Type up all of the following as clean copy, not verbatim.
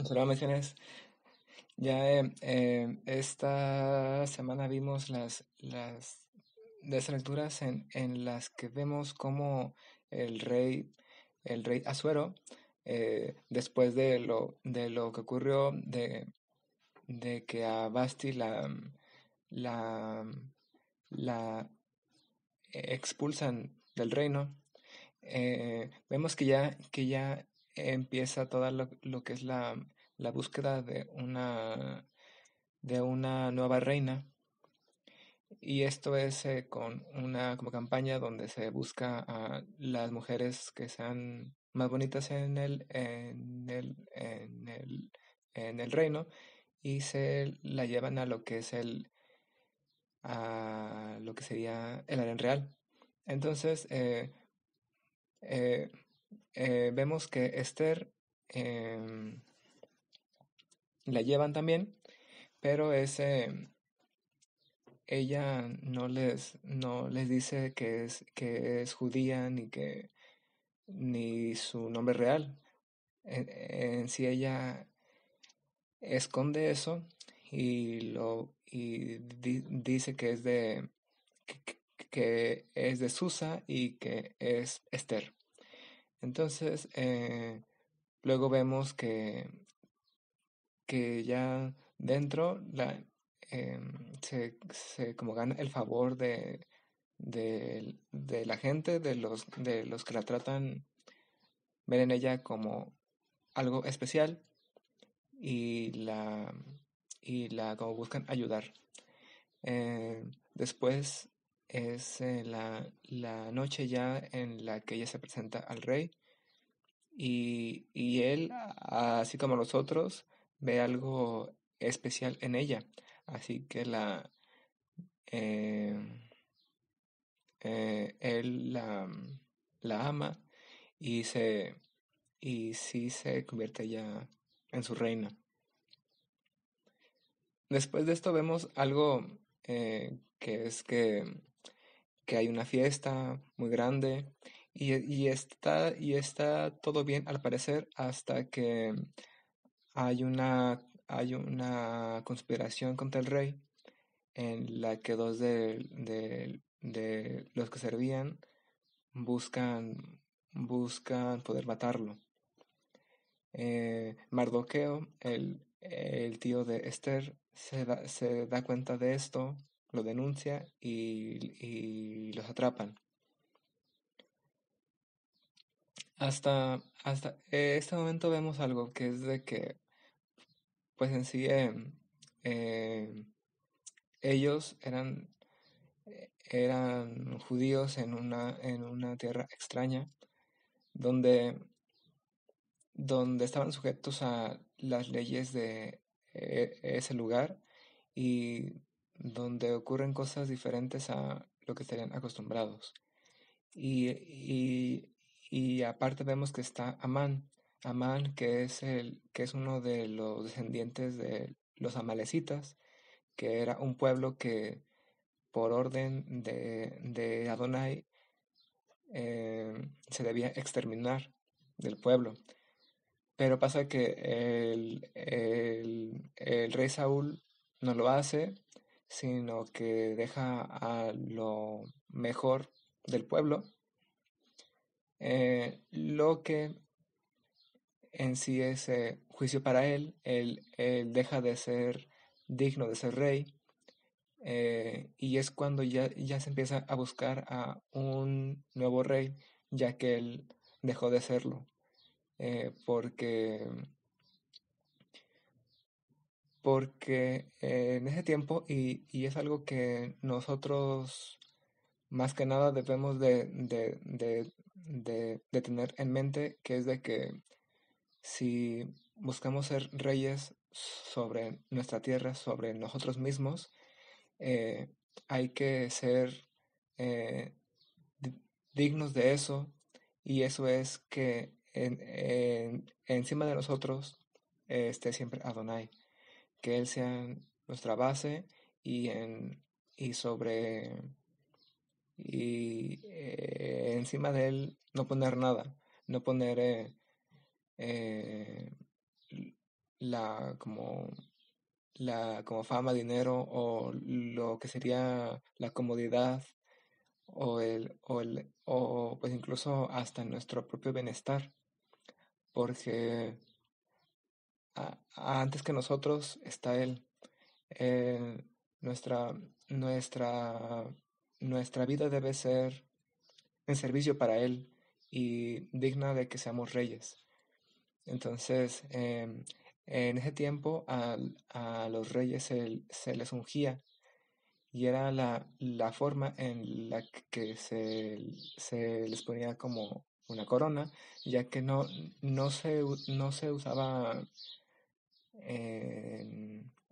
Solo menciones, ya esta semana vimos las deslecturas en las que vemos cómo el rey, el rey Asuero, después de lo que ocurrió, de que a Basti la, la expulsan del reino, vemos que ya empieza toda lo que es la búsqueda de una nueva reina. Y esto es con una como campaña donde se busca a las mujeres que sean más bonitas en el reino y se la llevan a lo que es a lo que sería el harén real. Entonces, eh, vemos que Esther em, la llevan también, pero ella no les dice que es judía ni su nombre real. En sí ella esconde eso y dice que es que es de Susa y que es Esther. Entonces, luego vemos que ya dentro se como gana el favor de la gente, de los que la tratan, ven en ella como algo especial y la como buscan ayudar. Después es la noche ya en la que ella se presenta al rey y él, así como nosotros, ve algo especial en ella. Así que eh, él la ama y y sí se convierte ya en su reina. Después de esto vemos algo que es que hay una fiesta muy grande y está todo bien al parecer hasta que hay una conspiración contra el rey en la que dos de los que servían buscan poder matarlo. Mardoqueo, el tío de Esther, se da cuenta de esto, lo denuncia y los atrapan. Hasta este momento vemos algo que es de que, pues en sí, eh, ellos eran judíos en una tierra extraña, donde, donde estaban sujetos a las leyes de ese lugar y donde ocurren cosas diferentes a lo que estarían acostumbrados. Y, y, y aparte vemos que está Amán que es uno de los descendientes de los amalecitas, que era un pueblo que por orden de Adonai se debía exterminar del pueblo. Pero pasa que el rey Saúl no lo hace, sino que deja a lo mejor del pueblo, lo que en sí es juicio para él. Él deja de ser digno de ser rey, y es cuando ya se empieza a buscar a un nuevo rey, ya que él dejó de serlo, porque en ese tiempo, y es algo que nosotros más que nada debemos de tener en mente, que es de que si buscamos ser reyes sobre nuestra tierra, sobre nosotros mismos, eh, hay que ser eh, dignos de eso, y eso es que encima de nosotros esté siempre Adonai, que Él sea nuestra base y, y sobre encima de Él no poner nada, no poner eh, como como fama, dinero o lo que sería la comodidad o pues incluso hasta nuestro propio bienestar, porque antes que nosotros está Él. Eh, nuestra, nuestra, nuestra vida debe ser en servicio para Él y digna de que seamos reyes. Entonces, en ese tiempo a los reyes se les ungía y era la forma en la que se les ponía como una corona, ya que no se usaba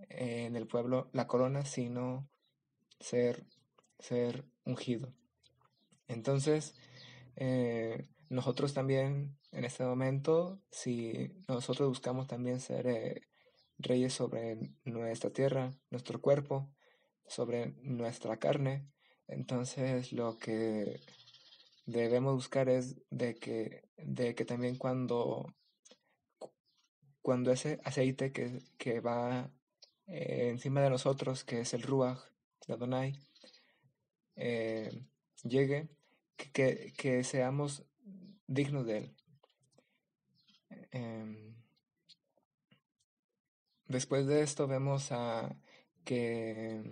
en el pueblo la corona, sino ser, ser ungido. Entonces, nosotros también en este momento, si nosotros buscamos también ser reyes sobre nuestra tierra, nuestro cuerpo, sobre nuestra carne, entonces lo que debemos buscar es de que también cuando ese aceite que va encima de nosotros, que es el Ruach de Adonai, eh, llegue, que seamos dignos de él. Em, Después de esto vemos que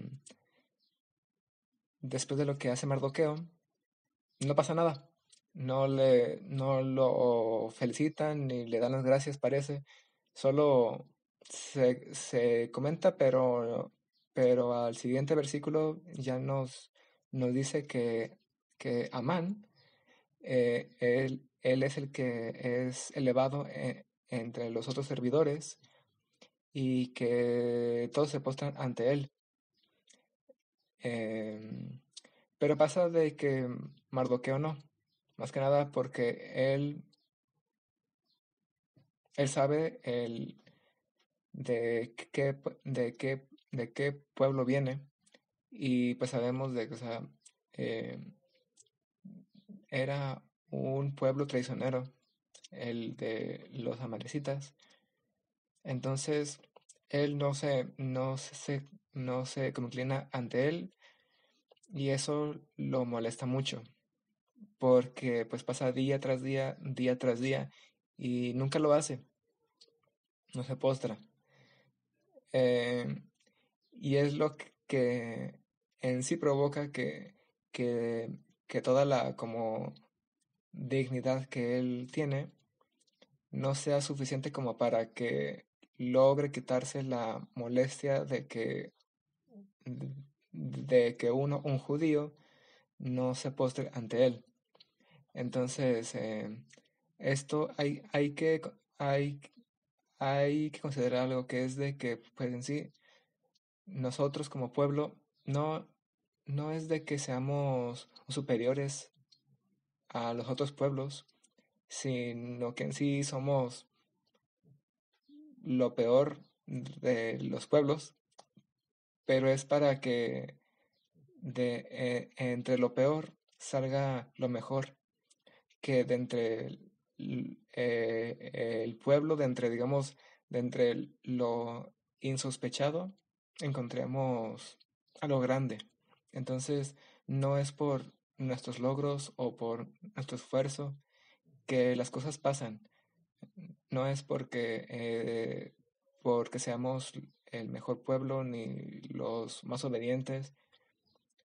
después de lo que hace Mardoqueo, no pasa nada. No lo felicitan ni le dan las gracias, parece. Solo se comenta, pero al siguiente versículo ya nos dice que Amán, él es el que es elevado entre los otros servidores y que todos se postran ante él. Em, pero pasa de que Mardoqueo no, más que nada porque él sabe de qué pueblo viene y pues sabemos de que, o sea, era un pueblo traicionero, el de los amalecitas. Entonces, él no se inclina ante él y eso lo molesta mucho porque pues pasa día tras día y nunca lo hace, no se postra. Eh, y es lo que en sí provoca que, que toda la como dignidad que él tiene no sea suficiente como para que logre quitarse la molestia de que un judío no se postre ante él. Entonces, esto hay, hay que considerar algo que es de que, pues en sí, nosotros como pueblo no es de que seamos superiores a los otros pueblos, sino que en sí somos lo peor de los pueblos, pero es para que entre lo peor salga lo mejor, que de entre el pueblo, de entre, digamos, de entre lo insospechado, encontremos a lo grande. Entonces, no es por nuestros logros o por nuestro esfuerzo que las cosas pasan. No es porque seamos el mejor pueblo ni los más obedientes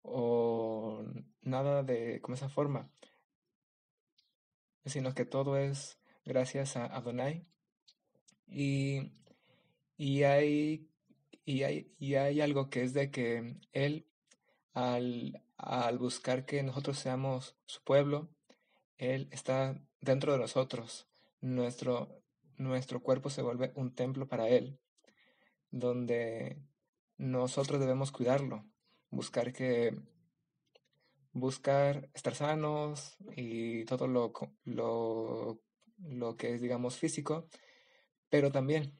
o nada de como esa forma, sino que todo es gracias a Adonai y, y hay, y hay algo que es de que Él, al buscar que nosotros seamos su pueblo, Él está dentro de nosotros. Nuestro cuerpo se vuelve un templo para Él, donde nosotros debemos cuidarlo, buscar buscar estar sanos y todo lo que es, digamos, físico, pero también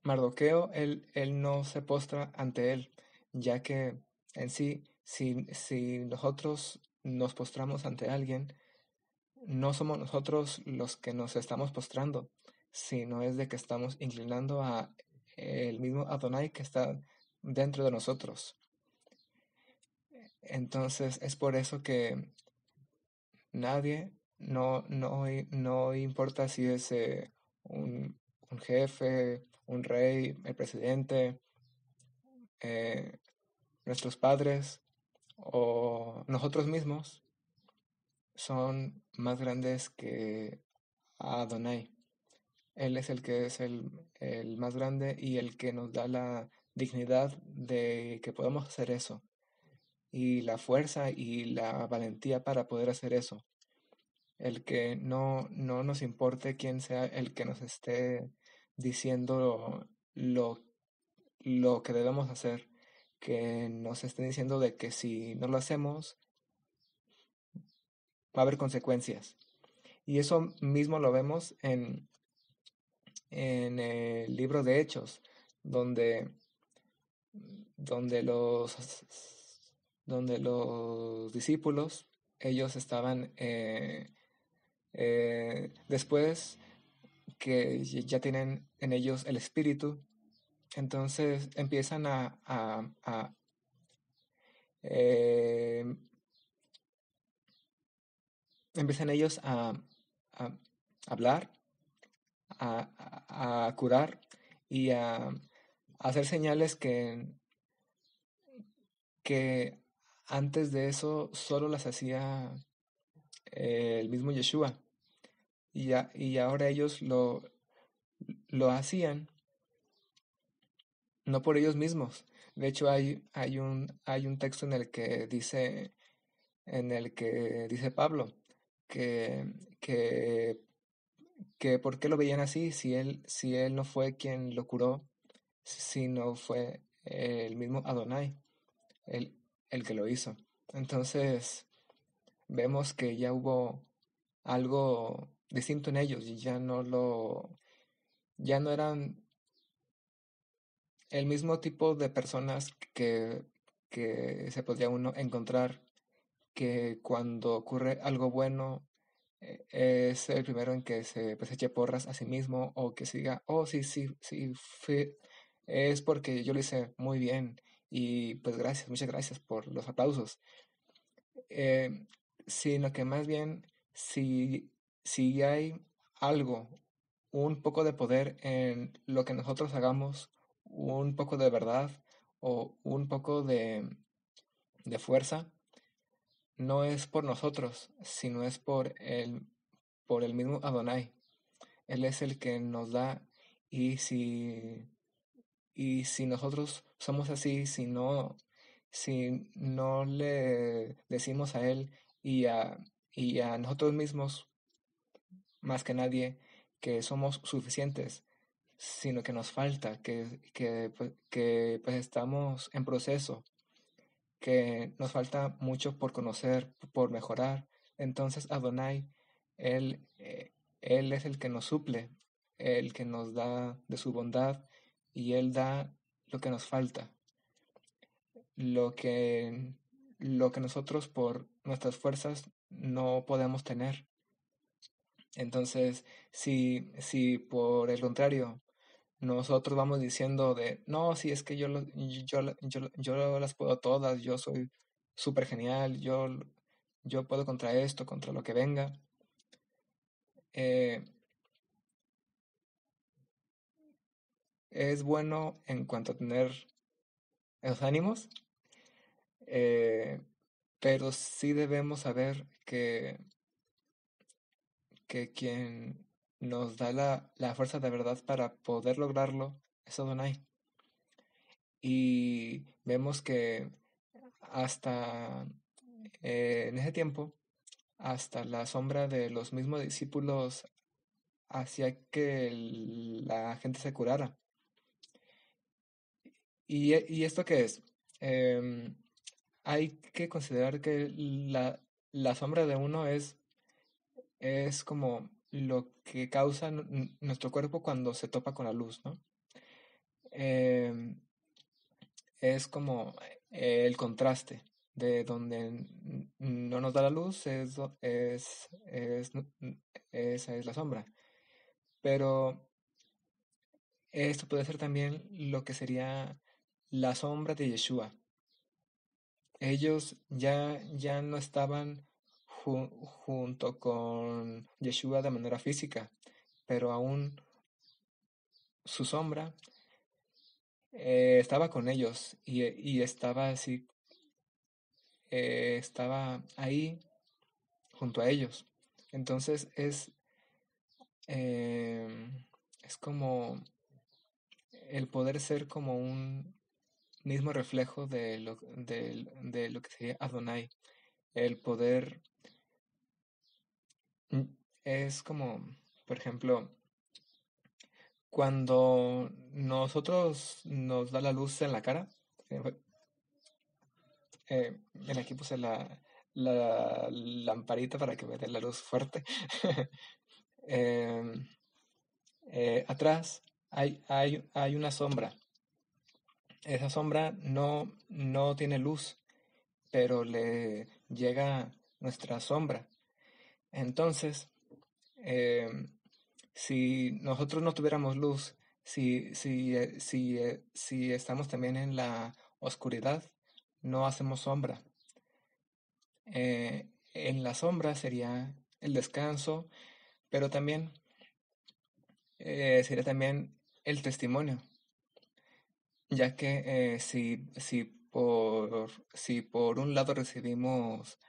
Mardoqueo, él no se postra ante él, ya que en sí, si nosotros nos postramos ante alguien, no somos nosotros los que nos estamos postrando, sino es de que estamos inclinando a el mismo Adonai que está dentro de nosotros. Entonces es por eso que nadie, no importa si es un jefe, un rey, el presidente, eh, nuestros padres o nosotros mismos, son más grandes que Adonai. Él es el que es el más grande y el que nos da la dignidad de que podamos hacer eso, y la fuerza y la valentía para poder hacer eso. El que no nos importe quién sea el que nos esté diciendo lo que debemos hacer, que nos estén diciendo de que si no lo hacemos va a haber consecuencias. Y eso mismo lo vemos en el libro de Hechos, donde, donde los, donde los discípulos, ellos estaban, después que ya tienen en ellos el espíritu, entonces empiezan eh, empiezan ellos a hablar, a curar y a hacer señales que antes de eso solo las hacía el mismo Yeshua. Y ahora ellos lo hacían no por ellos mismos. De hecho, hay un texto en el que dice Pablo que, que, que por qué lo veían así si él no fue quien lo curó, sino fue el mismo Adonai, el, el que lo hizo. Entonces, vemos que ya hubo algo distinto en ellos y ya no eran el mismo tipo de personas que se podría uno encontrar, que cuando ocurre algo bueno es el primero en que se pues, eche porras a sí mismo, o que se diga, oh, sí, sí, sí, es porque yo lo hice muy bien y pues gracias, muchas gracias por los aplausos. Eh, Sino que más bien si hay algo, un poco de poder en lo que nosotros hagamos, un poco de verdad o un poco de fuerza, no es por nosotros, sino es por el mismo Adonai. Él es el que nos da, y si nosotros somos así, si no le decimos a Él y a nosotros mismos, más que nadie, que somos suficientes, sino que nos falta, pues estamos en proceso, que nos falta mucho por conocer, por mejorar. Entonces Adonai, Él, Él es el que nos suple, el que nos da de su bondad, y Él da lo que nos falta, lo que, lo que nosotros por nuestras fuerzas no podemos tener. Entonces, si por el contrario nosotros vamos diciendo de, no, si es que yo las puedo todas, yo soy súper genial, yo puedo contra esto, contra lo que venga, eh, es bueno en cuanto a tener esos ánimos, eh, pero sí debemos saber que quien nos da la fuerza de verdad para poder lograrlo es Adonai. Y vemos que hasta en ese tiempo, hasta la sombra de los mismos discípulos hacía que la gente se curara. ¿Y esto qué es? Em, Hay que considerar que la sombra de uno es como lo que causa nuestro cuerpo cuando se topa con la luz, ¿no? Em, es como el contraste de donde no nos da la luz, esa es la sombra. pero esto puede ser también lo que sería la sombra de Yeshua. Ellos ya no estaban junto con Yeshua de manera física, pero aún su sombra estaba con ellos y estaba así, estaba ahí junto a ellos. Entonces es como el poder ser como un mismo reflejo de lo que sería Adonai. El poder es como, por ejemplo, cuando nosotros nos da la luz en la cara, mira, aquí puse la lamparita para que me dé la luz fuerte. Em, Atrás hay una sombra. Esa sombra no tiene luz, pero le llega nuestra sombra. Entonces, em, si nosotros no tuviéramos luz, si estamos también en la oscuridad, no hacemos sombra. En la sombra sería el descanso, pero también sería también el testimonio, ya que si por un lado recibimos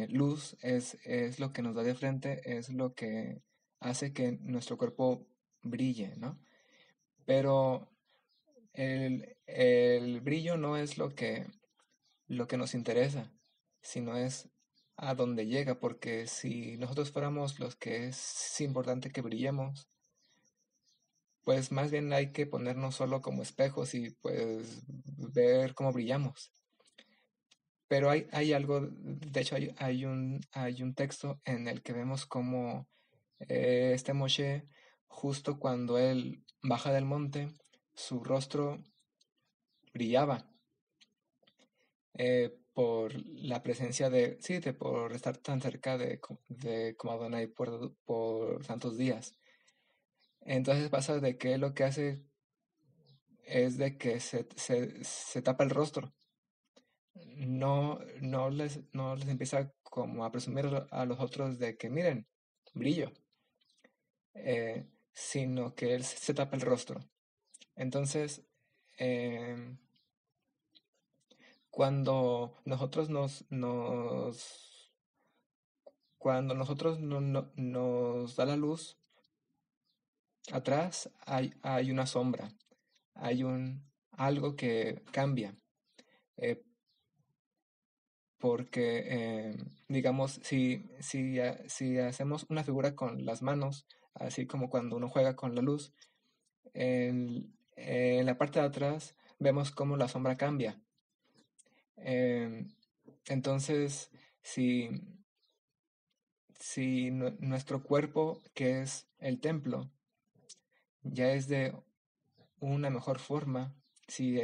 luz, es lo que nos da de frente, es lo que hace que nuestro cuerpo brille, ¿no? Pero el brillo no es lo que nos interesa, sino es a dónde llega, porque si nosotros fuéramos los que es importante que brillemos, pues más bien hay que ponernos solo como espejos y pues ver cómo brillamos. Pero hay algo, de hecho hay un texto en el que vemos cómo este Moshe, justo cuando él baja del monte, su rostro brillaba por la presencia sí, por estar tan cerca de como Adonai por tantos días. Entonces pasa de que lo que hace es de que se tapa el rostro. No les empieza como a presumir a los otros de que miren, brillo, sino que él se tapa el rostro. Entonces, em, cuando nosotros cuando nosotros nos da la luz, atrás hay una sombra, hay algo que cambia. eh, Porque, digamos, si hacemos una figura con las manos, así como cuando uno juega con la luz, en la parte de atrás vemos cómo la sombra cambia. Em, entonces, si, si nuestro cuerpo, que es el templo, ya es de una mejor forma, si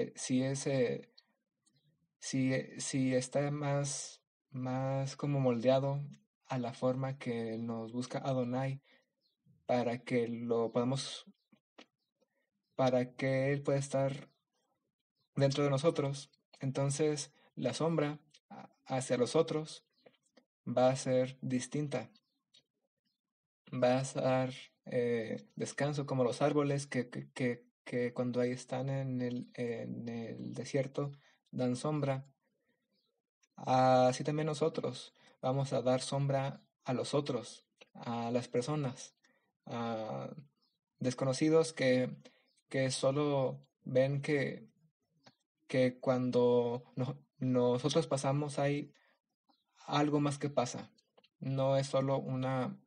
está más como moldeado a la forma que nos busca Adonai para que para que Él pueda estar dentro de nosotros, entonces la sombra hacia los otros va a ser distinta, va a dar descanso como los árboles que cuando ahí están en el desierto dan sombra. Así también nosotros vamos a dar sombra a los otros, a las personas, a desconocidos que solo ven que cuando nosotros pasamos hay algo más que pasa. No es solo una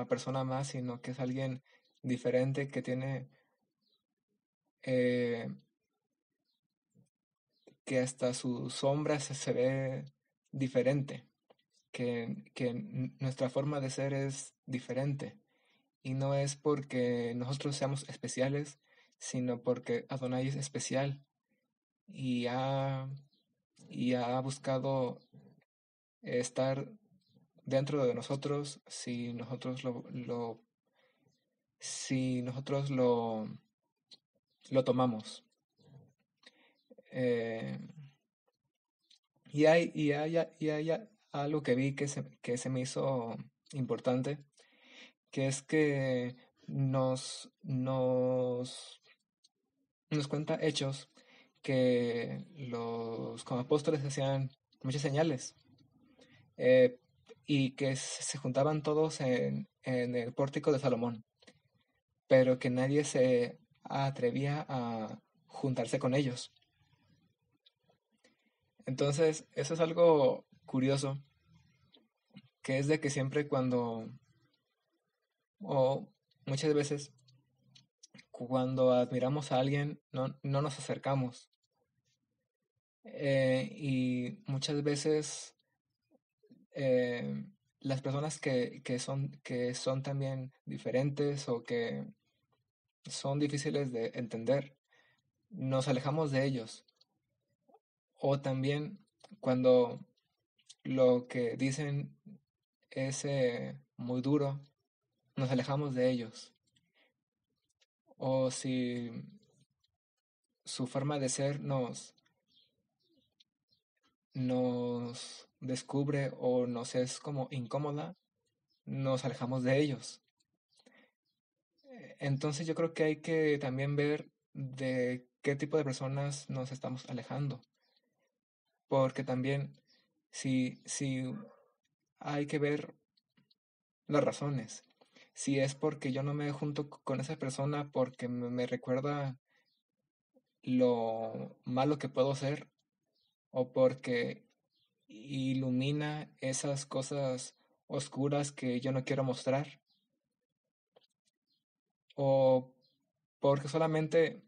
persona más, sino que es alguien diferente que tiene eh, que hasta su sombra se ve diferente. Que nuestra forma de ser es diferente. Y no es porque nosotros seamos especiales, sino porque Adonai es especial y y ha buscado estar dentro de nosotros si nosotros si nosotros lo tomamos. Eh, y hay algo que vi que se me hizo importante, que es que nos cuenta Hechos que los como apóstoles hacían muchas señales, eh, y que se juntaban todos en el pórtico de Salomón, pero que nadie se atrevía a juntarse con ellos. Entonces, eso es algo curioso, que es de que siempre o muchas veces, cuando admiramos a alguien, no nos acercamos. Y muchas veces, eh, las personas que son también diferentes o que son difíciles de entender, nos alejamos de ellos. O también cuando lo que dicen es muy duro, nos alejamos de ellos. O si su forma de ser nos descubre o nos es como incómoda, nos alejamos de ellos. Entonces yo creo que hay que también ver de qué tipo de personas nos estamos alejando, porque también si hay que ver las razones. Si es porque yo no me junto con esa persona porque me recuerda lo malo que puedo ser, o porque ilumina esas cosas oscuras que yo no quiero mostrar, o porque solamente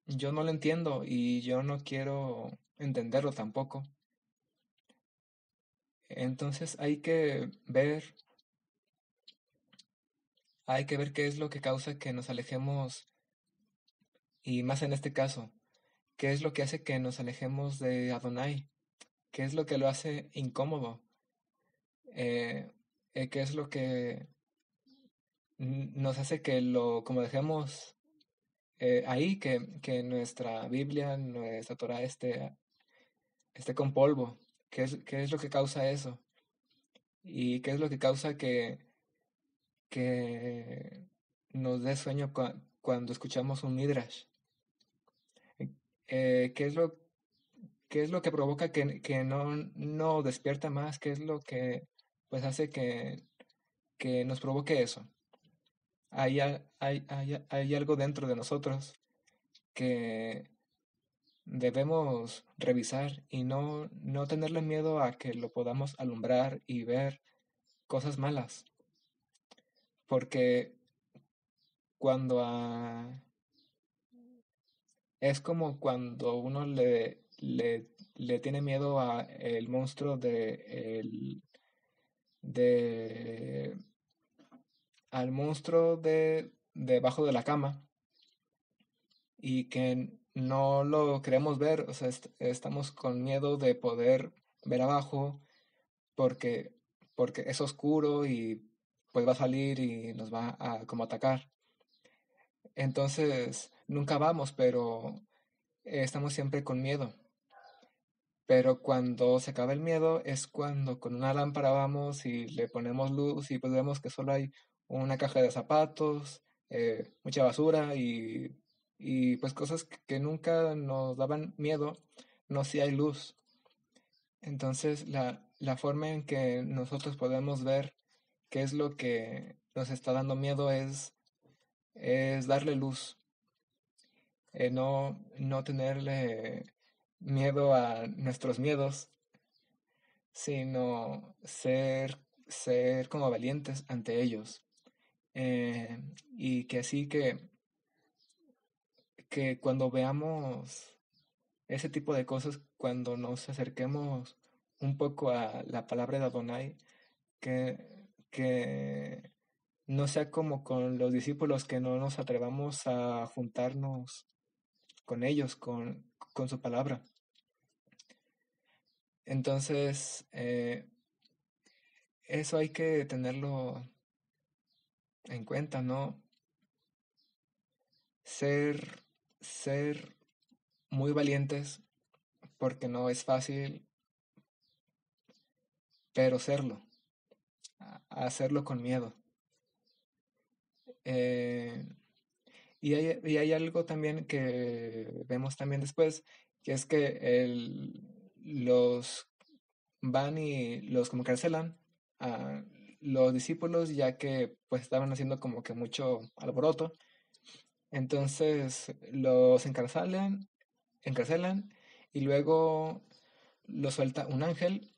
yo no lo entiendo y yo no quiero entenderlo tampoco. Entonces hay que ver qué es lo que causa que nos alejemos, y más en este caso, qué es lo que hace que nos alejemos de Adonai, qué es lo que lo hace incómodo, eh, qué es lo que nos hace que como dejemos ahí, que nuestra Biblia, nuestra Torah esté con polvo. ¿Qué es lo que causa eso? ¿Y qué es lo que causa que nos dé sueño cuando escuchamos un midrash? Eh, ¿qué es lo, qué es lo que provoca que no despierta más? ¿Qué es lo que pues hace que nos provoque eso? Hay algo dentro de nosotros que debemos revisar y no tenerle miedo a que lo podamos alumbrar y ver cosas malas, porque cuando es como cuando uno le tiene miedo a el monstruo de al monstruo de debajo de la cama, y que no lo queremos ver, o sea, estamos con miedo de poder ver abajo porque, porque es oscuro y pues va a salir y nos va a como atacar. Entonces, nunca vamos, pero estamos siempre con miedo. Pero cuando se acaba el miedo es cuando con una lámpara vamos y le ponemos luz y pues vemos que solo hay una caja de zapatos, mucha basura y pues cosas que nunca nos daban miedo, no si hay luz. Entonces la forma en que nosotros podemos ver qué es lo que nos está dando miedo es darle luz, no tenerle miedo a nuestros miedos, sino ser como valientes ante ellos. Y que así que cuando veamos ese tipo de cosas, cuando nos acerquemos un poco a la palabra de Adonai, que no sea como con los discípulos, que no nos atrevamos a juntarnos con ellos, con su palabra. Entonces, eso hay que tenerlo en cuenta, ¿no? ser, ser muy valientes, porque no es fácil, pero serlo, hacerlo con miedo. Eh, y hay algo también que vemos también después, que es que los van y los como carcelan a los discípulos, ya que pues estaban haciendo como que mucho alboroto. Entonces los encarcelan y luego los suelta un ángel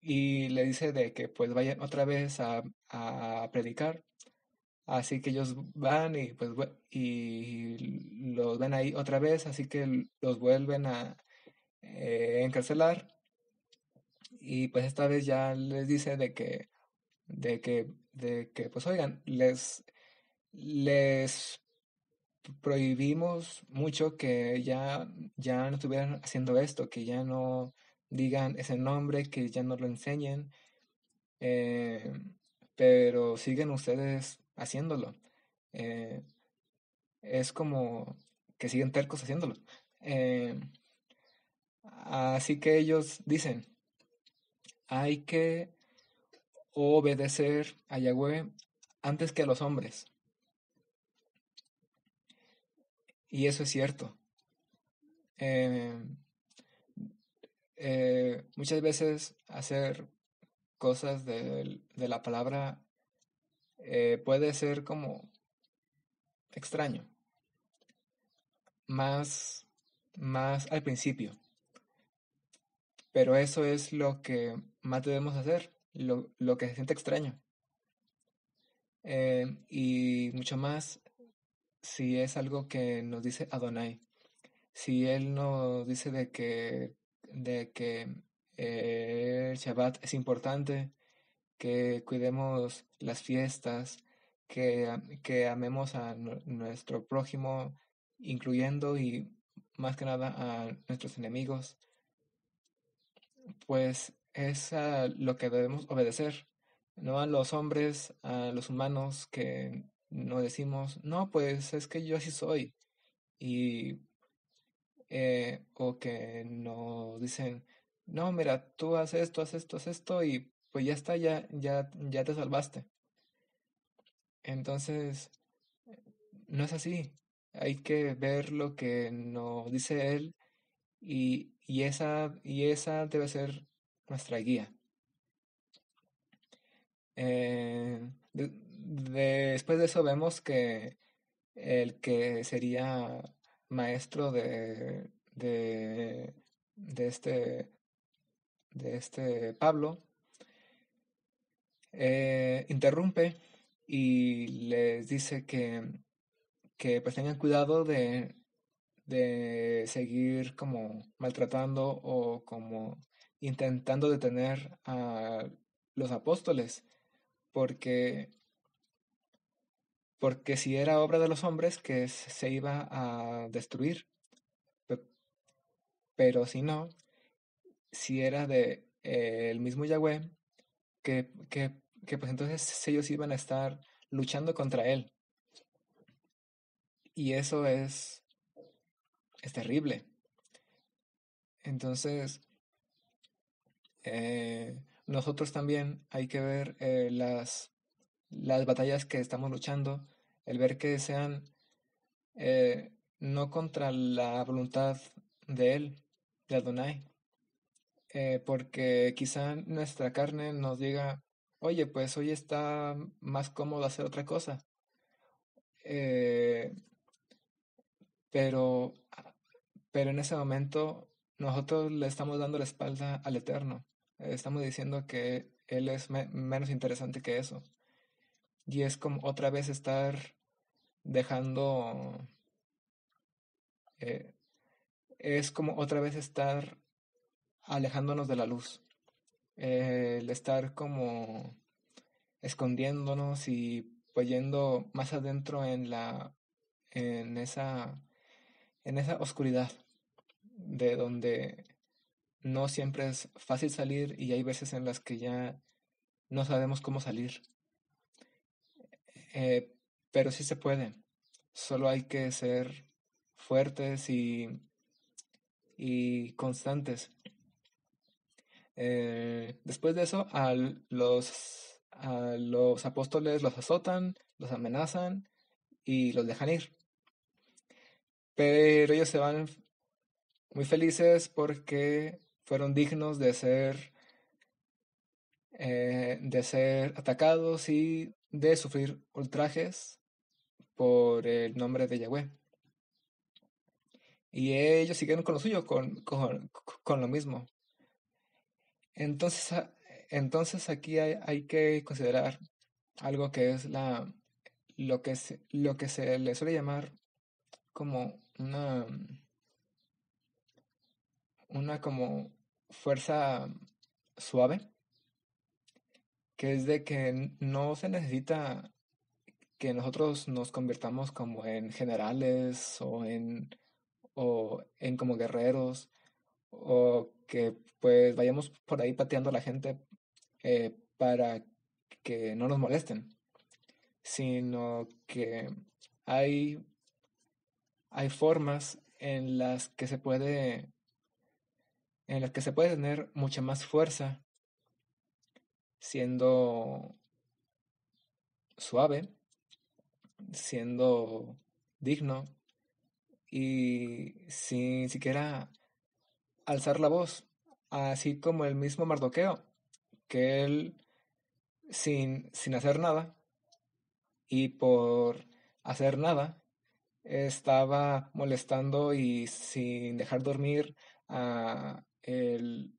y le dice de que pues vayan otra vez a predicar. Así que ellos van y pues y los ven ahí otra vez, así que los vuelven a encarcelar y pues esta vez ya les dice de que pues oigan, les prohibimos mucho que ya no estuvieran haciendo esto, que ya no digan ese nombre, que ya no lo enseñen, eh, pero siguen ustedes haciéndolo. Eh, es como que siguen tercos haciéndolo. Eh, Así que ellos dicen, hay que obedecer a Yahweh antes que a los hombres. Y eso es cierto. Eh, Muchas veces hacer cosas de la palabra puede ser como extraño, más, más al principio, pero eso es lo que más debemos hacer, lo que se siente extraño. Y mucho más si es algo que nos dice Adonai. Si Él nos dice de que el Shabbat es importante, que cuidemos las fiestas, que amemos a nuestro prójimo, incluyendo y más que nada a nuestros enemigos, pues es a lo que debemos obedecer, no a los hombres, a los humanos que no decimos, no, pues es que yo así soy, y o que nos dicen, no, mira, tú haces esto, haces esto, haces esto, y pues ya está, ya te salvaste. Entonces, no es así. Hay que ver lo que nos dice él y esa debe ser nuestra guía. Después de eso vemos que el que sería maestro de este, de este Pablo interrumpe y les dice que pues tengan cuidado de seguir como maltratando o como intentando detener a los apóstoles, porque, porque si era obra de los hombres que se iba a destruir, pe- pero si no, si era de el mismo Yahweh, que pues entonces ellos iban a estar luchando contra él. Y eso es terrible. Entonces, nosotros también hay que ver las batallas que estamos luchando, el ver que sean no contra la voluntad de Él, de Adonai, porque quizá nuestra carne nos diga, oye, pues hoy está más cómodo hacer otra cosa, eh, pero, pero en ese momento nosotros le estamos dando la espalda al Eterno, estamos diciendo que Él es menos interesante que eso, y es como otra vez estar dejando, eh, es como otra vez estar alejándonos de la luz, el estar como escondiéndonos y pues yendo más adentro en esa, en esa oscuridad de donde no siempre es fácil salir y hay veces en las que ya no sabemos cómo salir. Eh, pero sí se puede. Solo hay que ser fuertes y constantes. Después de eso, a los apóstoles los azotan, los amenazan y los dejan ir. Pero ellos se van muy felices porque fueron dignos de ser atacados y de sufrir ultrajes por el nombre de Yahweh. Y ellos siguieron con lo suyo, con lo mismo. Entonces, entonces aquí hay que considerar algo que es lo que se le suele llamar como una como fuerza suave, que es de que no se necesita que nosotros nos convirtamos como en generales o en como guerreros o que pues vayamos por ahí pateando a la gente para que no nos molesten, sino que hay, hay formas en las que se puede tener mucha más fuerza siendo suave, siendo digno y sin siquiera alzar la voz, así como el mismo Mardoqueo, que él sin hacer nada y por hacer nada estaba molestando y sin dejar dormir a el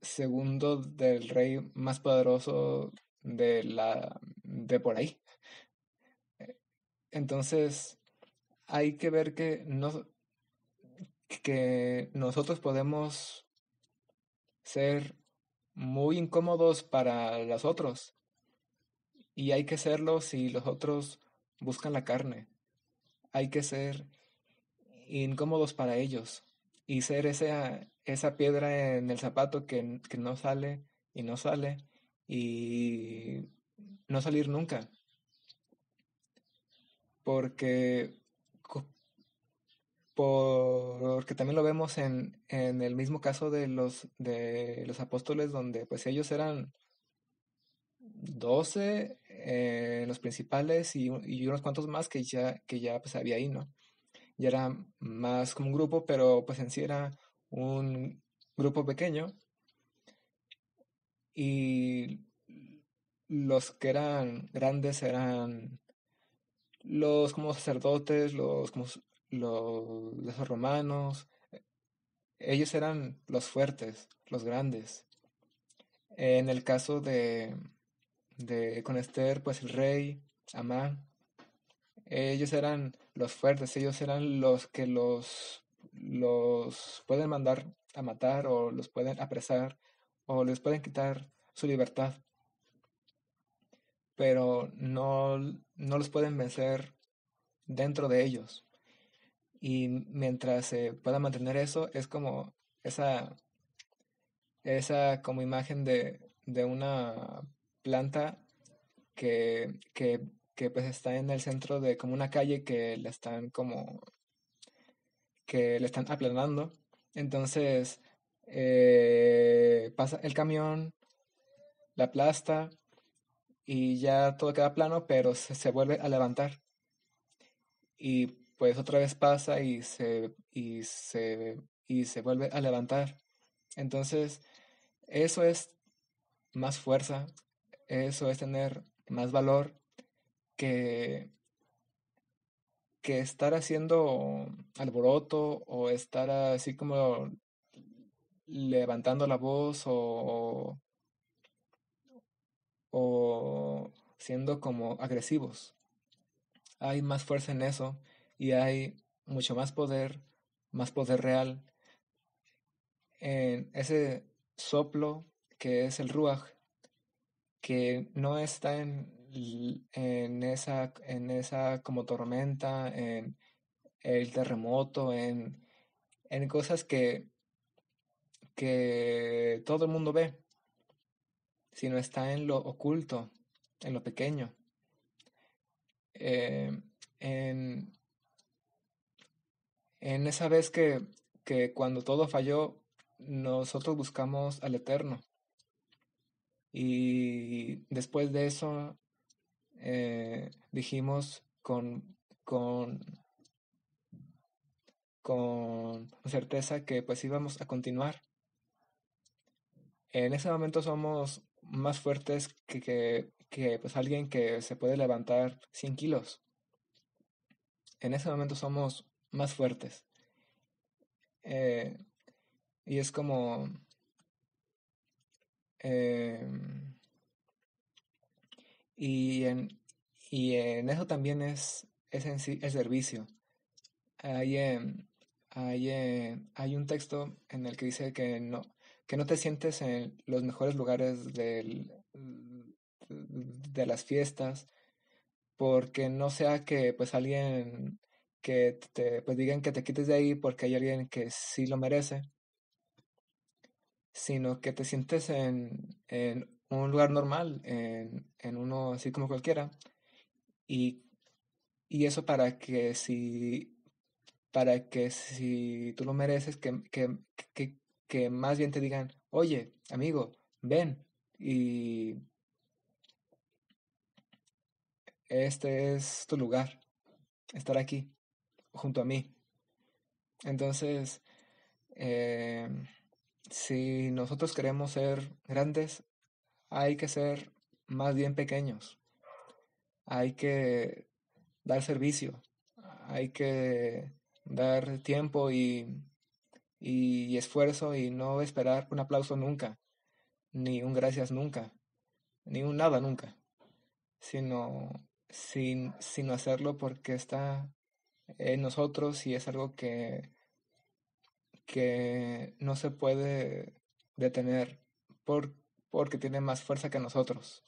segundo del rey más poderoso de por ahí. Entonces, hay que ver que nosotros podemos ser muy incómodos para los otros y hay que serlo si los otros buscan la carne. Hay que ser incómodos para ellos y ser esa piedra en el zapato que no sale y no sale y no salir nunca. Porque, co- porque también lo vemos en el mismo caso de los apóstoles, donde pues ellos eran 12 los principales y unos cuantos más que ya pues había ahí, ¿no? Ya era más como un grupo, pero pues en sí era un grupo pequeño y los que eran grandes eran los como sacerdotes, los romanos, ellos eran los fuertes, los grandes. En el caso de con Esther, pues el rey, Amán, ellos eran los fuertes, ellos eran los que los pueden mandar a matar o los pueden apresar o les pueden quitar su libertad, pero no los pueden vencer dentro de ellos. Y mientras se pueda mantener eso, es como esa, esa como imagen de una planta que pues está en el centro de como una calle que le están aplanando. Entonces pasa el camión, la aplasta y ya todo queda plano, pero se vuelve a levantar. Y pues otra vez pasa y se vuelve a levantar. Entonces, eso es más fuerza, eso es tener más valor que, que estar haciendo alboroto o estar así como levantando la voz o siendo como agresivos. Hay más fuerza en eso y hay mucho más poder real en ese soplo que es el ruaj, que no está en esa como tormenta, en el terremoto, en cosas que todo el mundo ve, sino está en lo oculto, en lo pequeño, eh, en, En esa vez que cuando todo falló, nosotros buscamos al Eterno. Y después de eso dijimos con, con certeza que pues íbamos a continuar. En ese momento somos más fuertes que pues alguien que se puede levantar 100 kilos. En ese momento somos más fuertes. Eh, y es como... em, y, en, y en eso también es en sí el servicio. Hay, hay un texto en el que dice que no te sientes en los mejores lugares de las fiestas, porque no sea que pues alguien que te pues digan que te quites de ahí porque hay alguien que sí lo merece, sino que te sientes en un lugar normal, en uno así como cualquiera, y, y eso para que si tú lo mereces, que, que más bien te digan, oye, amigo, ven, y este es tu lugar, estar aquí, junto a mí. Entonces, eh, si nosotros queremos ser grandes, hay que ser más bien pequeños, hay que dar servicio, hay que dar tiempo y esfuerzo y no esperar un aplauso nunca, ni un gracias nunca, ni un nada nunca, sino sin hacerlo porque está en nosotros y es algo que no se puede detener por, porque tiene más fuerza que nosotros.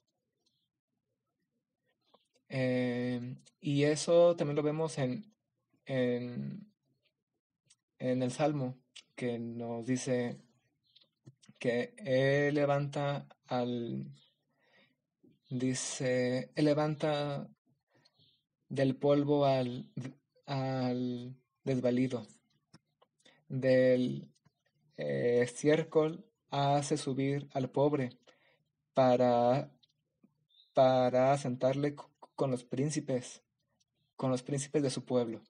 Y eso también lo vemos en, en el Salmo, que nos dice que Él levanta Él levanta del polvo al desvalido, del estiércol hace subir al pobre para, para sentarle con los príncipes de su pueblo.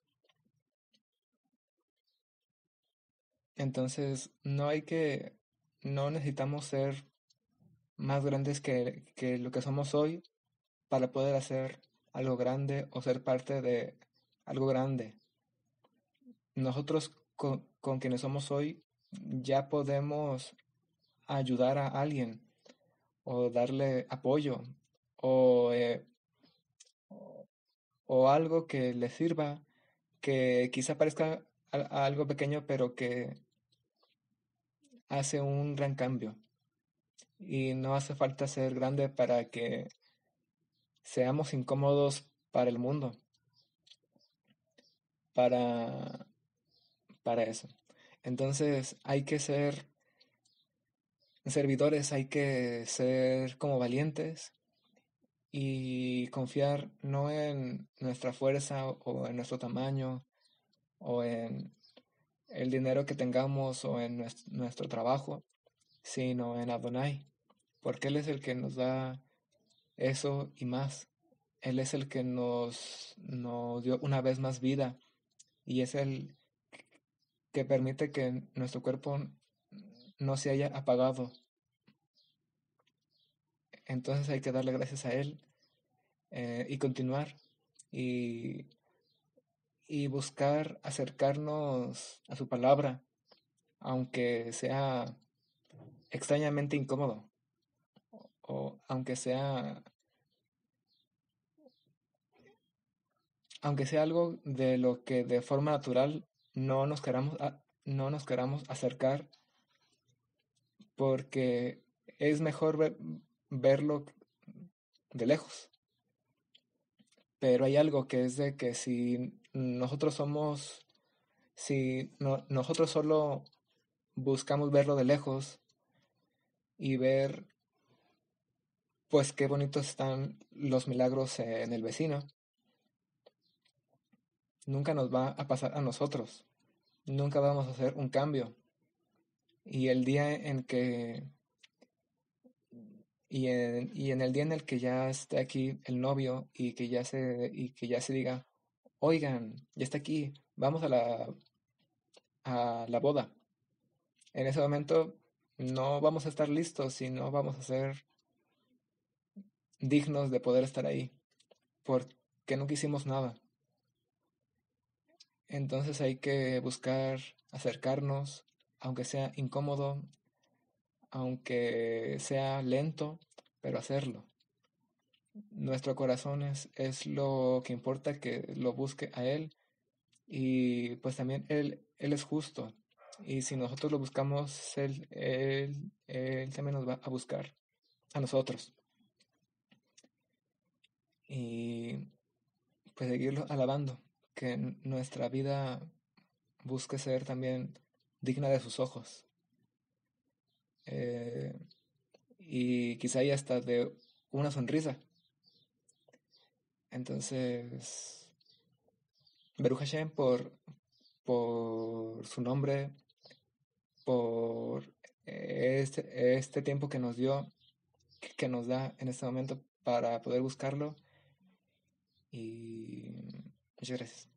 Entonces, no necesitamos ser más grandes que lo que somos hoy para poder hacer algo grande o ser parte de algo grande. Nosotros con quienes somos hoy ya podemos ayudar a alguien o darle apoyo o, o, o algo que le sirva, que quizá parezca algo pequeño, pero que hace un gran cambio. Y no hace falta ser grande para que seamos incómodos para el mundo, para, para eso. Entonces hay que ser servidores, hay que ser como valientes y confiar no en nuestra fuerza o en nuestro tamaño o en el dinero que tengamos o en nuestro trabajo, sino en Adonai, porque Él es el que nos da eso y más. Él es el que nos dio una vez más vida y es el que permite que nuestro cuerpo no se haya apagado. Entonces hay que darle gracias a Él y continuar y, y buscar acercarnos a su palabra, aunque sea extrañamente incómodo o aunque sea algo de lo que de forma natural no nos queramos acercar porque es mejor verlo de lejos. Pero hay algo que es de que si nosotros solo buscamos verlo de lejos y ver, pues qué bonitos están los milagros en el vecino, nunca nos va a pasar a nosotros. nunca vamos a hacer un cambio. Y el día en que, y en el día en el que ya esté aquí el novio y que ya se diga, oigan, ya está aquí, vamos a la boda. En ese momento no vamos a estar listos y no vamos a ser dignos de poder estar ahí, porque nunca hicimos nada. Entonces hay que buscar acercarnos, aunque sea incómodo, aunque sea lento, pero hacerlo. Nuestro corazón es lo que importa, que lo busque a Él, y pues también Él es justo. Y si nosotros lo buscamos, Él también nos va a buscar a nosotros. Y pues seguirlo alabando, que nuestra vida busque ser también digna de sus ojos. eh, y quizá y hasta de una sonrisa. Entonces, Baruch Hashem por su nombre, por este tiempo que nos dio, que nos da en este momento para poder buscarlo. Y muchas gracias.